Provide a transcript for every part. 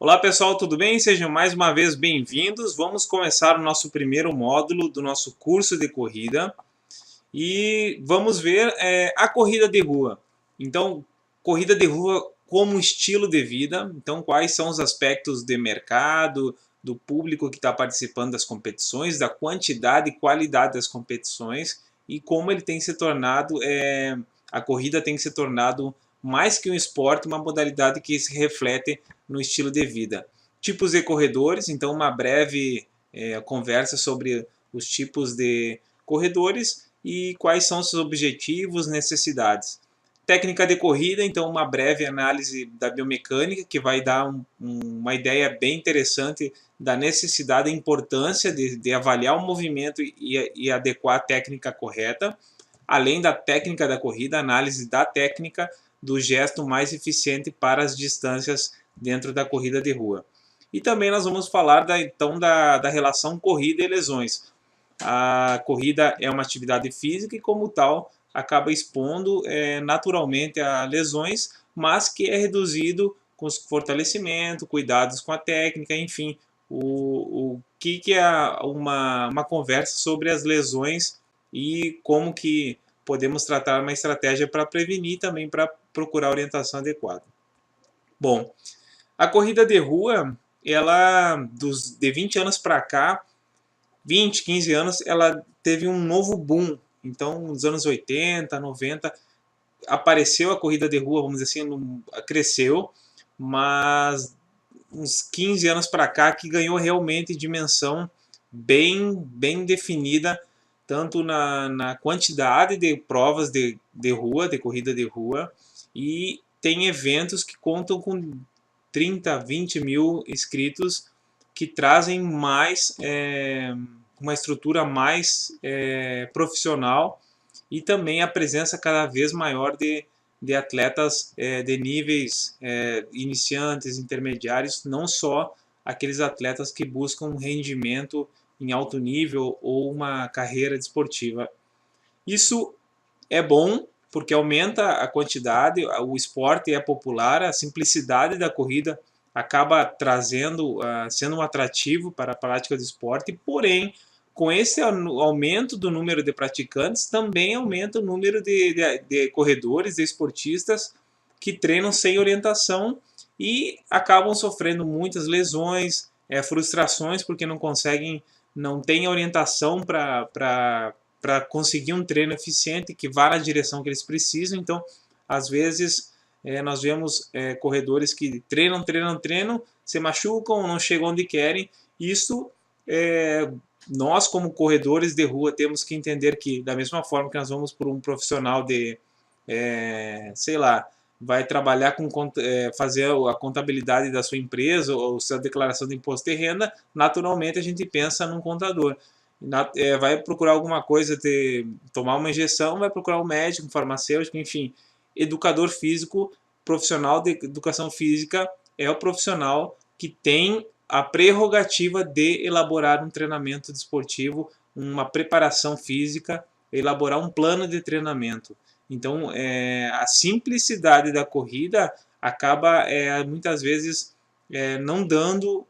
Olá pessoal, tudo bem? Sejam mais uma vez bem-vindos. Vamos começar o nosso primeiro módulo do nosso curso de corrida e vamos ver a corrida de rua. Então, corrida de rua como estilo de vida. Então, quais são os aspectos de mercado, do público que está participando das competições, da quantidade e qualidade das competições e como ele tem se tornado, a corrida tem se tornado mais que um esporte, uma modalidade que se reflete no estilo de vida. Tipos de corredores, então uma breve conversa sobre os tipos de corredores e quais são seus objetivos, necessidades. Técnica de corrida, então uma breve análise da biomecânica que vai dar uma ideia bem interessante da necessidade e importância de avaliar o movimento e adequar a técnica correta. Além da técnica da corrida, análise da técnica do gesto mais eficiente para as distâncias dentro da corrida de rua. E também nós vamos falar da relação corrida e lesões. A corrida é uma atividade física e, como tal, acaba expondo naturalmente a lesões, mas que é reduzido com fortalecimento, cuidados com a técnica, enfim, o que é uma conversa sobre as lesões e como que podemos tratar uma estratégia para prevenir e também para procurar orientação adequada. Bom, a corrida de rua, ela de 20 anos para cá, 20, 15 anos, ela teve um novo boom. Então, nos anos 80, 90, apareceu a corrida de rua, vamos dizer assim, cresceu, mas uns 15 anos para cá que ganhou realmente dimensão bem definida, tanto na quantidade de provas de rua, de corrida de rua, e tem eventos que contam com 30, 20 mil inscritos que trazem mais uma estrutura mais profissional e também a presença cada vez maior de atletas de níveis iniciantes, intermediários, não só aqueles atletas que buscam um rendimento em alto nível ou uma carreira desportiva. Isso é bom porque aumenta a quantidade, o esporte é popular, a simplicidade da corrida acaba trazendo, sendo um atrativo para a prática do esporte, porém, com esse aumento do número de praticantes, também aumenta o número de corredores, de esportistas que treinam sem orientação e acabam sofrendo muitas lesões, frustrações, porque não conseguem, não têm orientação para conseguir um treino eficiente que vá na direção que eles precisam. Então, às vezes, nós vemos corredores que treinam, se machucam, não chegam onde querem. Isso, nós como corredores de rua temos que entender que, da mesma forma que nós vamos por um profissional sei lá, vai trabalhar com fazer a contabilidade da sua empresa ou sua declaração de imposto de renda, naturalmente a gente pensa num contador. Vai procurar alguma coisa, tomar uma injeção, vai procurar um médico, um farmacêutico, enfim. Educador físico, profissional de educação física, é o profissional que tem a prerrogativa de elaborar um treinamento desportivo, uma preparação física, elaborar um plano de treinamento. Então, a simplicidade da corrida acaba muitas vezes não dando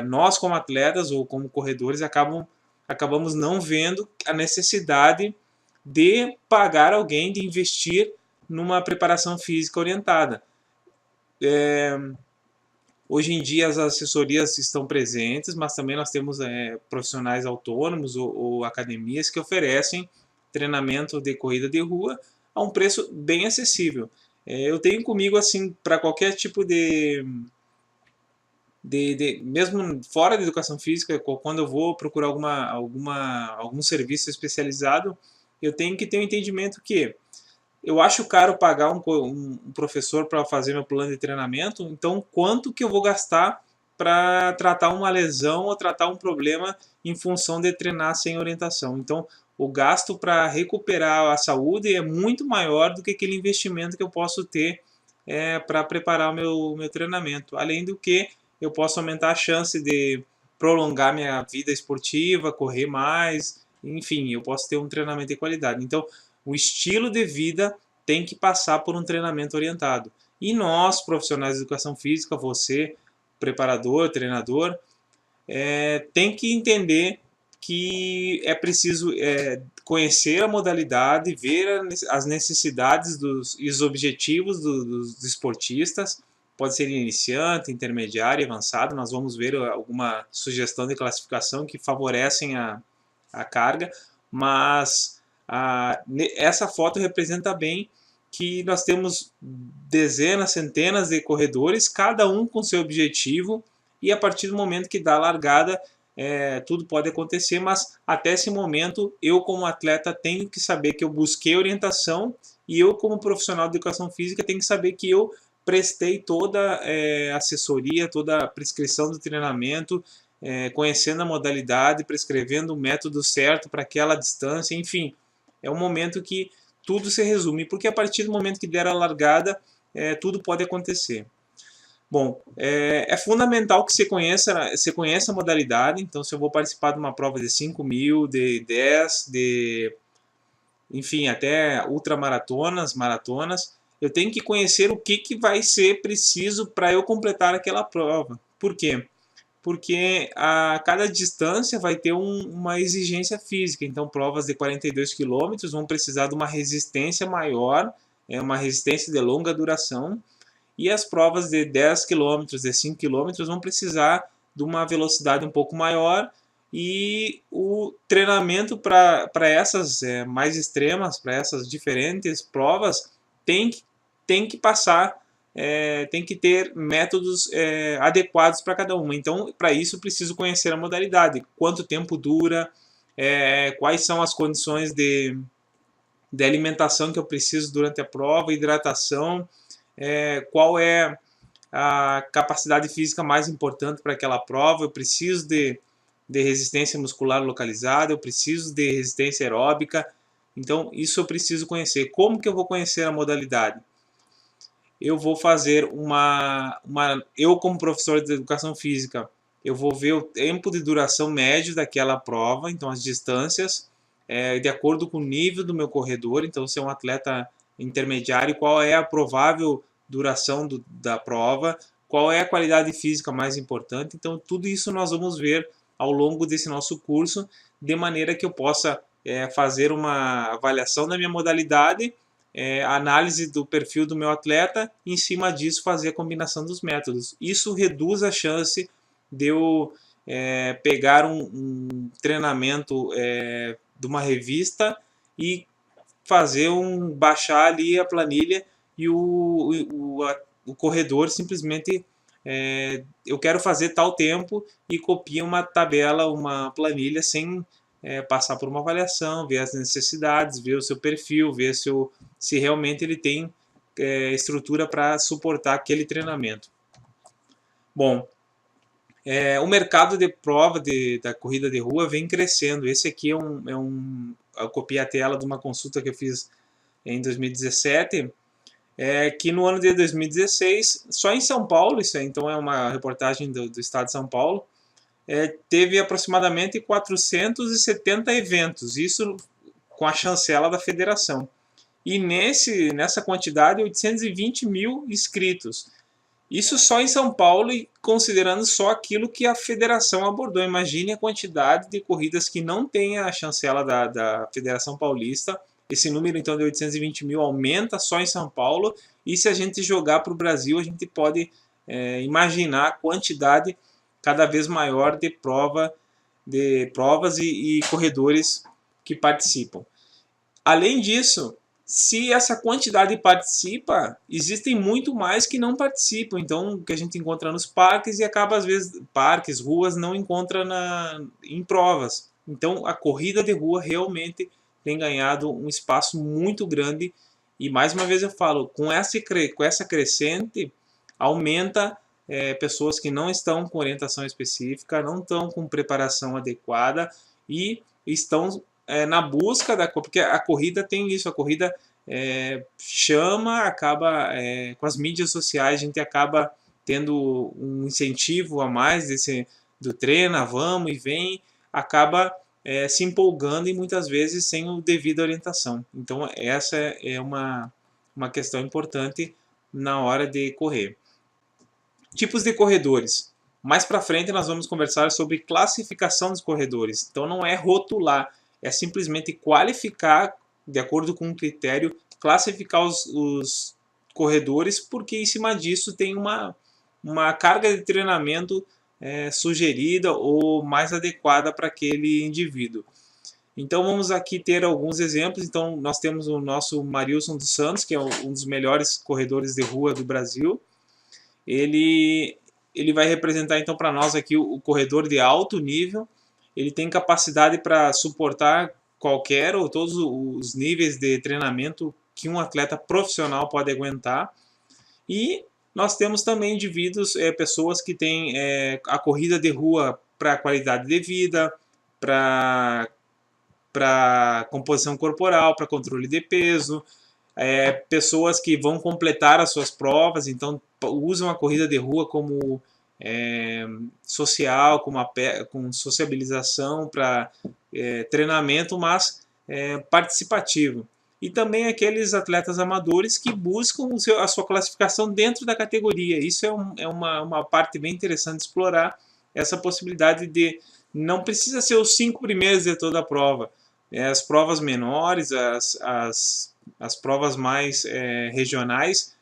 nós como atletas ou como corredores acabamos não vendo a necessidade de pagar alguém, de investir numa preparação física orientada. Hoje em dia as assessorias estão presentes, mas também nós temos profissionais autônomos ou academias que oferecem treinamento de corrida de rua a um preço bem acessível. Eu tenho comigo, assim, para qualquer tipo mesmo fora da educação física, quando eu vou procurar algum serviço especializado, eu tenho que ter um entendimento que eu acho caro pagar um professor para fazer meu plano de treinamento, então quanto que eu vou gastar para tratar uma lesão ou tratar um problema em função de treinar sem orientação. Então, o gasto para recuperar a saúde é muito maior do que aquele investimento que eu posso ter para preparar o meu treinamento. Além do que, eu posso aumentar a chance de prolongar minha vida esportiva, correr mais, enfim, eu posso ter um treinamento de qualidade. Então, o estilo de vida tem que passar por um treinamento orientado. E nós, profissionais de educação física, você, preparador, treinador, tem que entender que é preciso conhecer a modalidade, ver as necessidades e os objetivos dos esportistas. Pode ser iniciante, intermediário, avançado. Nós vamos ver alguma sugestão de classificação que favorecem a carga, mas essa foto representa bem que nós temos dezenas, centenas de corredores, cada um com seu objetivo, e a partir do momento que dá a largada, tudo pode acontecer, mas até esse momento, eu como atleta tenho que saber que eu busquei orientação, e eu como profissional de educação física tenho que saber que eu prestei toda assessoria, toda a prescrição do treinamento, conhecendo a modalidade, prescrevendo o método certo para aquela distância, enfim, é um momento que tudo se resume, porque a partir do momento que der a largada, tudo pode acontecer. Bom, é fundamental que você conheça a modalidade. Então, se eu vou participar de uma prova de 5.000, de 10, enfim, até ultramaratonas, maratonas, eu tenho que conhecer o que vai ser preciso para eu completar aquela prova. Por quê? Porque a cada distância vai ter uma exigência física. Então, provas de 42 quilômetros vão precisar de uma resistência maior, uma resistência de longa duração, e as provas de 10 quilômetros, de 5 quilômetros vão precisar de uma velocidade um pouco maior, e o treinamento para essas mais extremas, para essas diferentes provas, tem que passar, tem que ter métodos adequados para cada uma. Então, para isso, preciso conhecer a modalidade, quanto tempo dura, quais são as condições de alimentação que eu preciso durante a prova, hidratação, qual é a capacidade física mais importante para aquela prova. Eu preciso de resistência muscular localizada, eu preciso de resistência aeróbica. Então, isso eu preciso conhecer. Como que eu vou conhecer a modalidade? Eu vou fazer eu como professor de educação física, eu vou ver o tempo de duração médio daquela prova, então as distâncias, de acordo com o nível do meu corredor. Então, se é um atleta intermediário, qual é a provável duração da prova, qual é a qualidade física mais importante. Então, tudo isso nós vamos ver ao longo desse nosso curso, de maneira que eu possa fazer uma avaliação da minha modalidade, análise do perfil do meu atleta, e em cima disso fazer a combinação dos métodos. Isso reduz a chance de eu pegar um treinamento de uma revista e baixar ali a planilha, e o corredor simplesmente eu quero fazer tal tempo e copia uma tabela, uma planilha, sem passar por uma avaliação, ver as necessidades, ver o seu perfil, ver se realmente ele tem estrutura para suportar aquele treinamento. Bom, o mercado de prova da corrida de rua vem crescendo. Esse aqui eu copiei a tela de uma consulta que eu fiz em 2017, que no ano de 2016, só em São Paulo, isso aí, então é uma reportagem do estado de São Paulo, teve aproximadamente 470 eventos, isso com a chancela da federação. E nessa quantidade, 820 mil inscritos. Isso só em São Paulo, e considerando só aquilo que a federação abordou. Imagine a quantidade de corridas que não tem a chancela da Federação Paulista. Esse número, então, de 820 mil aumenta só em São Paulo. E se a gente jogar para o Brasil, a gente pode imaginar a quantidade cada vez maior de provas e corredores que participam. Além disso, se essa quantidade participa, existem muito mais que não participam. Então, que a gente encontra nos parques, e acaba, às vezes, parques, ruas, não encontra em provas. Então, a corrida de rua realmente tem ganhado um espaço muito grande. E, mais uma vez eu falo, com essa crescente, aumenta pessoas que não estão com orientação específica, não estão com preparação adequada, e estão na busca porque a corrida tem isso, a corrida chama, acaba com as mídias sociais, a gente acaba tendo um incentivo a mais do treina, vamos e vem, acaba se empolgando, e muitas vezes sem o devido orientação. Então essa é uma questão importante na hora de correr. Tipos de corredores. Mais para frente nós vamos conversar sobre classificação dos corredores. Então não é rotular, é simplesmente qualificar de acordo com um critério, classificar os corredores, porque em cima disso tem uma carga de treinamento sugerida ou mais adequada para aquele indivíduo. Então vamos aqui ter alguns exemplos. Então nós temos o nosso Marilson dos Santos, que é um dos melhores corredores de rua do Brasil. Ele vai representar então para nós aqui o corredor de alto nível. Ele tem capacidade para suportar qualquer ou todos os níveis de treinamento que um atleta profissional pode aguentar. E nós temos também indivíduos, pessoas que têm a corrida de rua para qualidade de vida, para composição corporal, para controle de peso, pessoas que vão completar as suas provas, então usam a corrida de rua como social, com sociabilização para treinamento, mas participativo. E também aqueles atletas amadores que buscam a sua classificação dentro da categoria. Isso é uma parte bem interessante de explorar, essa possibilidade de não precisa ser os 5 primeiros de toda a prova. As provas menores, as provas mais regionais,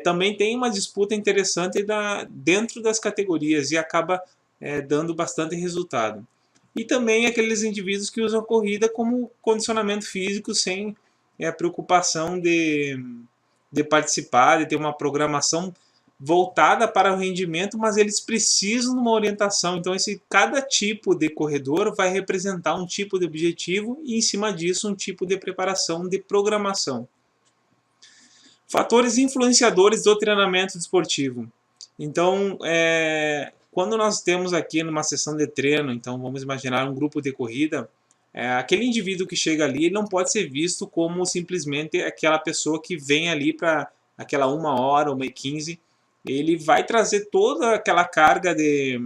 também tem uma disputa interessante dentro das categorias e acaba dando bastante resultado. E também aqueles indivíduos que usam a corrida como condicionamento físico sem a preocupação de participar, de ter uma programação voltada para o rendimento, mas eles precisam de uma orientação. Então, cada tipo de corredor vai representar um tipo de objetivo e, em cima disso, um tipo de preparação, de programação. Fatores influenciadores do treinamento desportivo. Então, quando nós temos aqui numa sessão de treino, então vamos imaginar um grupo de corrida, aquele indivíduo que chega ali, ele não pode ser visto como simplesmente aquela pessoa que vem ali para aquela 1h, 1h15. Ele vai trazer toda aquela carga de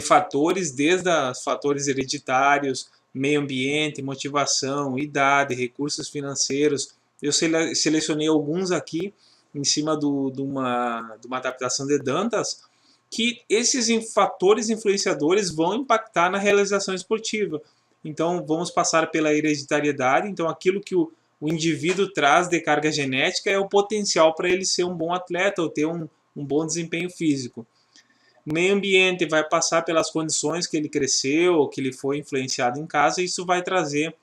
fatores, desde os fatores hereditários, meio ambiente, motivação, idade, recursos financeiros. Eu selecionei alguns aqui em cima de uma adaptação de Dantas, que esses fatores influenciadores vão impactar na realização esportiva. Então vamos passar pela hereditariedade. Então aquilo que o indivíduo traz de carga genética é o potencial para ele ser um bom atleta ou ter um bom desempenho físico. O meio ambiente vai passar pelas condições que ele cresceu ou que ele foi influenciado em casa, e isso vai trazer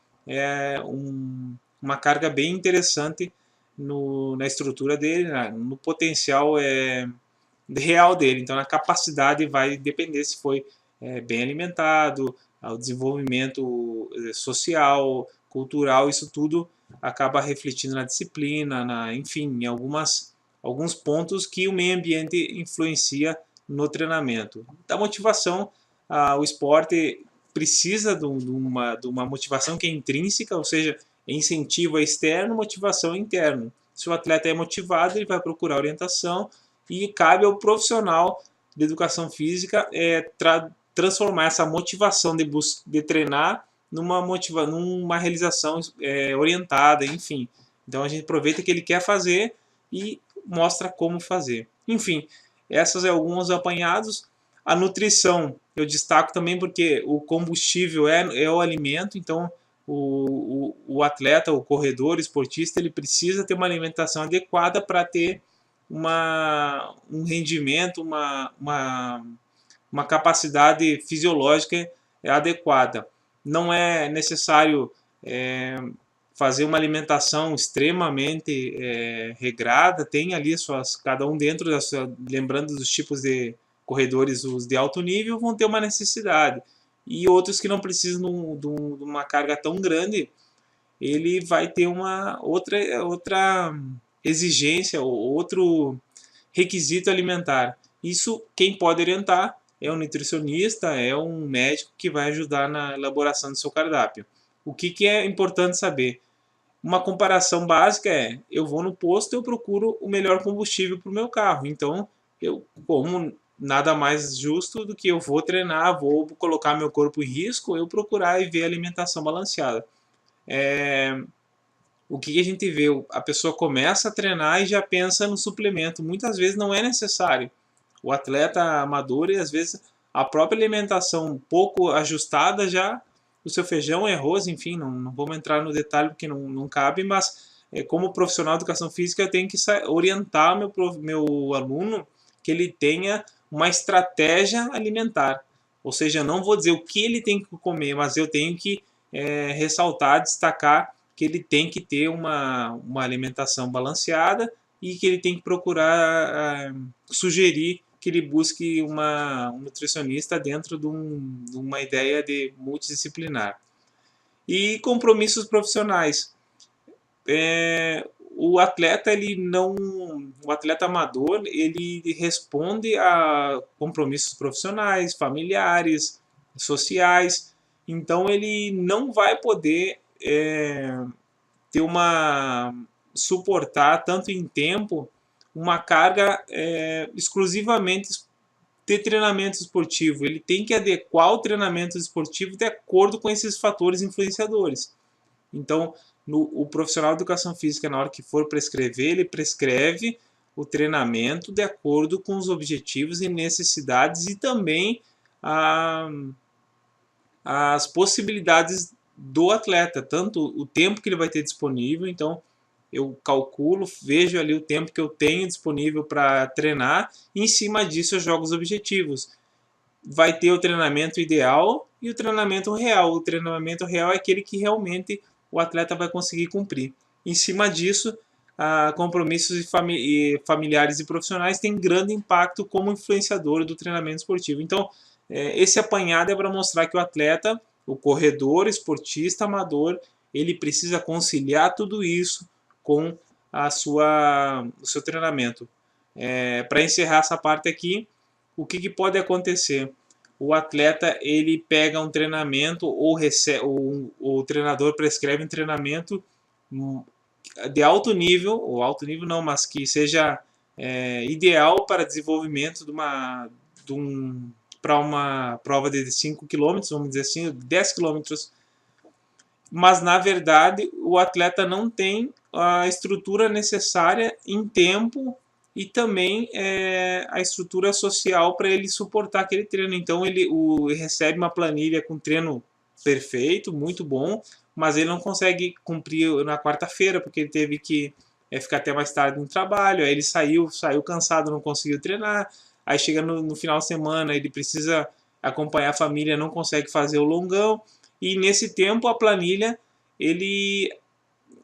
uma carga bem interessante na estrutura dele, no potencial real dele. Então a capacidade vai depender se foi bem alimentado, o desenvolvimento social, cultural, isso tudo acaba refletindo na disciplina, enfim, em alguns pontos que o meio ambiente influencia no treinamento. Da motivação, o esporte precisa de uma motivação que é intrínseca, ou seja, incentivo externo, motivação interna. Se o atleta é motivado, ele vai procurar orientação, e cabe ao profissional de educação física transformar essa motivação de treinar numa realização orientada, enfim. Então a gente aproveita que ele quer fazer e mostra como fazer. Enfim, esses são alguns apanhados. A nutrição eu destaco também porque o combustível é o alimento, então o atleta, o corredor, o esportista, ele precisa ter uma alimentação adequada para ter um rendimento, uma capacidade fisiológica adequada. Não é necessário fazer uma alimentação extremamente regrada, tem ali cada um dentro da sua, lembrando dos tipos de corredores, os de alto nível vão ter uma necessidade, e outros que não precisam de uma carga tão grande, ele vai ter uma outra exigência, outro requisito alimentar. Isso quem pode orientar é um nutricionista, é um médico que vai ajudar na elaboração do seu cardápio. O que é importante saber? Uma comparação básica eu vou no posto, eu procuro o melhor combustível para o meu carro. Então, como nada mais justo do que eu vou treinar, vou colocar meu corpo em risco, eu procurar e ver alimentação balanceada. o que a gente vê? A pessoa começa a treinar e já pensa no suplemento. Muitas vezes não é necessário. O atleta amador, e às vezes a própria alimentação um pouco ajustada já, o seu feijão e arroz, enfim, não vamos entrar no detalhe porque não cabe, mas como profissional de educação física eu tenho que orientar meu aluno que ele tenha uma estratégia alimentar. Ou seja, eu não vou dizer o que ele tem que comer, mas eu tenho que ressaltar, destacar que ele tem que ter uma alimentação balanceada e que ele tem que procurar sugerir que ele busque um nutricionista dentro de uma ideia de multidisciplinar. E compromissos profissionais. O atleta o atleta amador, ele responde a compromissos profissionais, familiares, sociais. Então ele não vai poder ter suportar tanto em tempo uma carga exclusivamente de treinamento esportivo. Ele tem que adequar o treinamento esportivo de acordo com esses fatores influenciadores. Então, o profissional de educação física, na hora que for prescrever, ele prescreve o treinamento de acordo com os objetivos e necessidades e também as possibilidades do atleta, tanto o tempo que ele vai ter disponível. Então eu calculo, vejo ali o tempo que eu tenho disponível para treinar e em cima disso eu jogo os objetivos. Vai ter o treinamento ideal e o treinamento real. O treinamento real é aquele que realmente o atleta vai conseguir cumprir. Em cima disso, compromissos familiares e profissionais têm grande impacto como influenciador do treinamento esportivo. Então, esse apanhado é para mostrar que o atleta, o corredor, esportista, amador, ele precisa conciliar tudo isso com o seu treinamento. Para encerrar essa parte aqui, o que pode acontecer? O atleta ele pega um treinamento ou o treinador prescreve um treinamento de alto nível, ou alto nível não, mas que seja ideal para desenvolvimento para uma prova de 5 km, vamos dizer assim, 10 km, mas na verdade o atleta não tem a estrutura necessária em tempo e também a estrutura social para ele suportar aquele treino. Então ele recebe uma planilha com treino perfeito, muito bom, mas ele não consegue cumprir na quarta-feira porque ele teve que ficar até mais tarde no trabalho, aí ele saiu cansado, não conseguiu treinar, aí chega no final de semana, ele precisa acompanhar a família, não consegue fazer o longão, e nesse tempo a planilha ele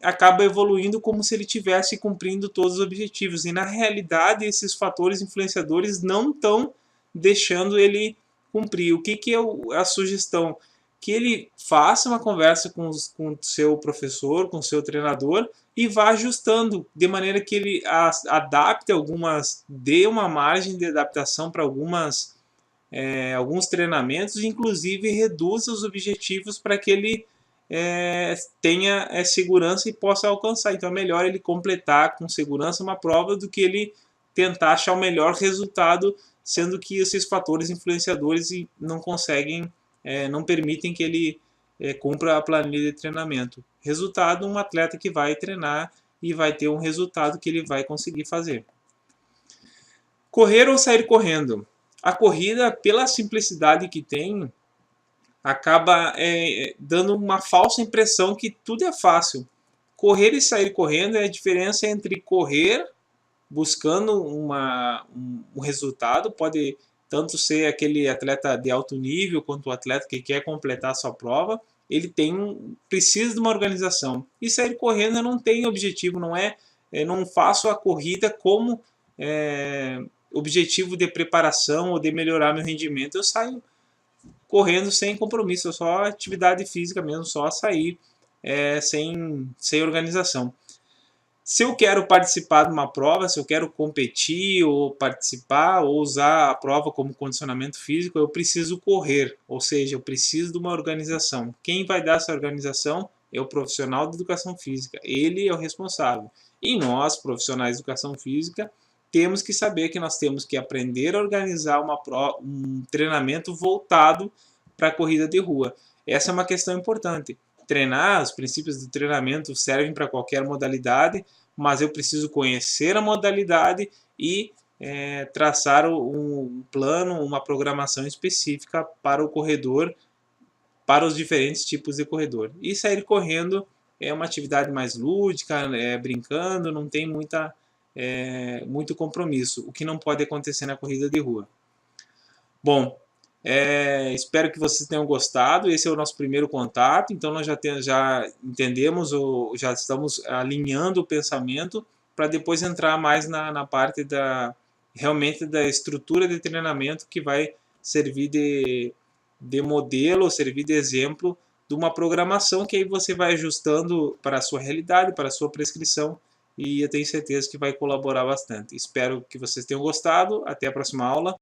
acaba evoluindo como se ele estivesse cumprindo todos os objetivos. E na realidade esses fatores influenciadores não estão deixando ele cumprir. O que é a sugestão? Que ele faça uma conversa com o seu professor, com o seu treinador e vá ajustando, de maneira que ele adapte dê uma margem de adaptação para alguns treinamentos, inclusive reduza os objetivos para que ele tenha segurança e possa alcançar. Então é melhor ele completar com segurança uma prova do que ele tentar achar o melhor resultado, sendo que esses fatores influenciadores não conseguem, não permitem que ele cumpra a planilha de treinamento. Resultado, um atleta que vai treinar e vai ter um resultado que ele vai conseguir fazer. Correr ou sair correndo? A corrida, pela simplicidade que tem, acaba dando uma falsa impressão que tudo é fácil. Correr e sair correndo é a diferença entre correr buscando um resultado, pode tanto ser aquele atleta de alto nível quanto o atleta que quer completar a sua prova, ele precisa de uma organização. E sair correndo eu não tenho objetivo, não faço a corrida como objetivo de preparação ou de melhorar meu rendimento. Eu saio correndo sem compromisso, só atividade física mesmo, só sair sem organização. Se eu quero participar de uma prova, se eu quero competir ou participar ou usar a prova como condicionamento físico, eu preciso correr, ou seja, eu preciso de uma organização. Quem vai dar essa organização é o profissional de educação física, ele é o responsável. E nós, profissionais de educação física, temos que saber que nós temos que aprender a organizar um treinamento voltado para a corrida de rua. Essa é uma questão importante. treinar, os princípios do treinamento servem para qualquer modalidade, mas eu preciso conhecer a modalidade e traçar um plano, uma programação específica para o corredor, para os diferentes tipos de corredor. E sair correndo é uma atividade mais lúdica, brincando, não tem muito compromisso, o que não pode acontecer na corrida de rua. Bom, espero que vocês tenham gostado. Esse é o nosso primeiro contato, então nós já entendemos, já estamos alinhando o pensamento para depois entrar mais na parte realmente da estrutura de treinamento, que vai servir de modelo, servir de exemplo de uma programação que aí você vai ajustando para a sua realidade, para a sua prescrição, e eu tenho certeza que vai colaborar bastante. Espero que vocês tenham gostado. Até a próxima aula.